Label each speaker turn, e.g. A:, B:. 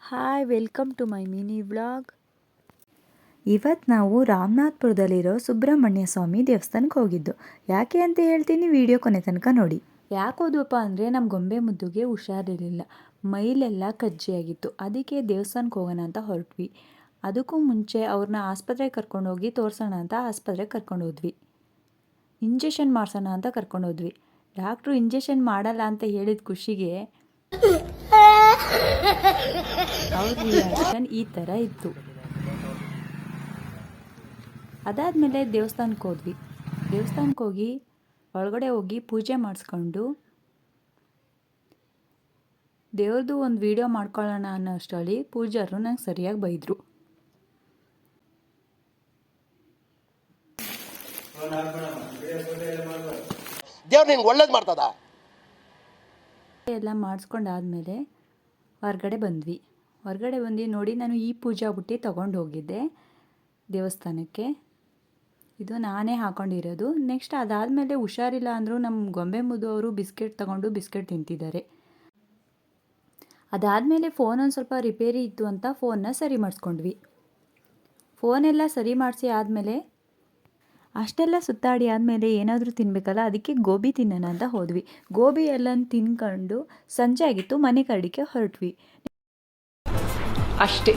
A: Hi welcome to my mini vlog. ಇವತ್ತು ನಾವು ರಾಮನಾಥ್ಪುರದಲ್ಲಿರೋ ಸುಬ್ರಹ್ಮಣ್ಯ ಸ್ವಾಮಿ ದೇವಸ್ಥಾನಕ್ಕೆ ಹೋಗಿದ್ದು. ಯಾಕೆ ಅಂತ ಹೇಳ್ತೀನಿ, ವಿಡಿಯೋ ಕೊನೆ ತನಕ ನೋಡಿ. ಯಾಕೆ ಹೋದ್ವಪ್ಪ ಅಂದರೆ ನಮ್ಮ ಗೊಂಬೆ ಮುದ್ದುಗೆ ಹುಷಾರಿರಲಿಲ್ಲ, ಮೈಲೆಲ್ಲ ಕಜ್ಜಿಯಾಗಿತ್ತು. ಅದಕ್ಕೆ ದೇವಸ್ಥಾನಕ್ಕೆ ಹೋಗೋಣ ಅಂತ ಹೊರಟ್ವಿ. ಅದಕ್ಕೂ ಮುಂಚೆ ಅವ್ರನ್ನ ಆಸ್ಪತ್ರೆಗೆ ಕರ್ಕೊಂಡೋಗಿ ತೋರಿಸೋಣ ಅಂತ ಆಸ್ಪತ್ರೆಗೆ ಕರ್ಕೊಂಡೋದ್ವಿ. ಇಂಜೆಕ್ಷನ್ ಮಾಡಿಸೋಣ ಅಂತ ಕರ್ಕೊಂಡೋದ್ವಿ. ಡಾಕ್ಟ್ರು ಇಂಜೆಕ್ಷನ್ ಮಾಡಲ್ಲ ಅಂತ ಹೇಳಿದ ಖುಷಿಗೆ ಅವ್ರ ರಿಯಾಕ್ಷನ್ ಈ ಥರ ಇತ್ತು. ಅದಾದಮೇಲೆ ದೇವಸ್ಥಾನಕ್ಕೆ ಹೋಗಿ ಒಳಗಡೆ ಹೋಗಿ ಪೂಜೆ ಮಾಡಿಸ್ಕೊಂಡು ದೇವ್ರದ್ದು ಒಂದು ವಿಡಿಯೋ ಮಾಡ್ಕೊಳ್ಳೋಣ ಅನ್ನೋ ಅಷ್ಟರಲ್ಲಿ ಪೂಜಾರರು ನಂಗೆ ಸರಿಯಾಗಿ ಬೈದರು.
B: ದೇವ್ರು ನಿಂಗೆ ಒಳ್ಳೇದು ಮಾಡ್ತದ
A: ಎಲ್ಲ ಮಾಡಿಸ್ಕೊಂಡಾದ್ಮೇಲೆ ಹೊರಗಡೆ ಬಂದು ನೋಡಿ, ನಾನು ಈ ಪೂಜಾ ಬುಟ್ಟಿ ತೊಗೊಂಡು ಹೋಗಿದ್ದೆ ದೇವಸ್ಥಾನಕ್ಕೆ. ಇದು ನಾನೇ ಹಾಕೊಂಡಿರೋದು. ನೆಕ್ಸ್ಟ್ ಅದಾದಮೇಲೆ ಹುಷಾರಿಲ್ಲ ಅಂದರೂ ನಮ್ಮ ಗೊಂಬೆ ಮುದ್ದು ಅವರು ಬಿಸ್ಕೆಟ್ ತೊಗೊಂಡು ಬಿಸ್ಕೆಟ್ ತಿಂತಿದ್ದಾರೆ. ಅದಾದಮೇಲೆ ಫೋನ್ ಒಂದು ಸ್ವಲ್ಪ ರಿಪೇರಿ ಇತ್ತು ಅಂತ ಫೋನ್ನ ಸರಿ ಮಾಡಿಸ್ಕೊಂಡ್ವಿ. ಫೋನೆಲ್ಲ ಸರಿ ಮಾಡಿಸಿ ಆದಮೇಲೆ ಅಷ್ಟೆಲ್ಲ ಸುತ್ತಾಡಿ ಆದಮೇಲೆ ಏನಾದರೂ ತಿನ್ನಬೇಕಲ್ಲ, ಅದಕ್ಕೆ ಗೋಬಿ ತಿನ್ನೋಣ ಅಂತ ಹೋದ್ವಿ. ಗೋಬಿ ಎಲ್ಲ ತಿನ್ಕೊಂಡು ಸಂಜೆ ಆಗಿತ್ತು, ಮನೆ ಕಡೆಗೆ ಹೊರಟ್ವಿ.
C: ಅಷ್ಟೇ.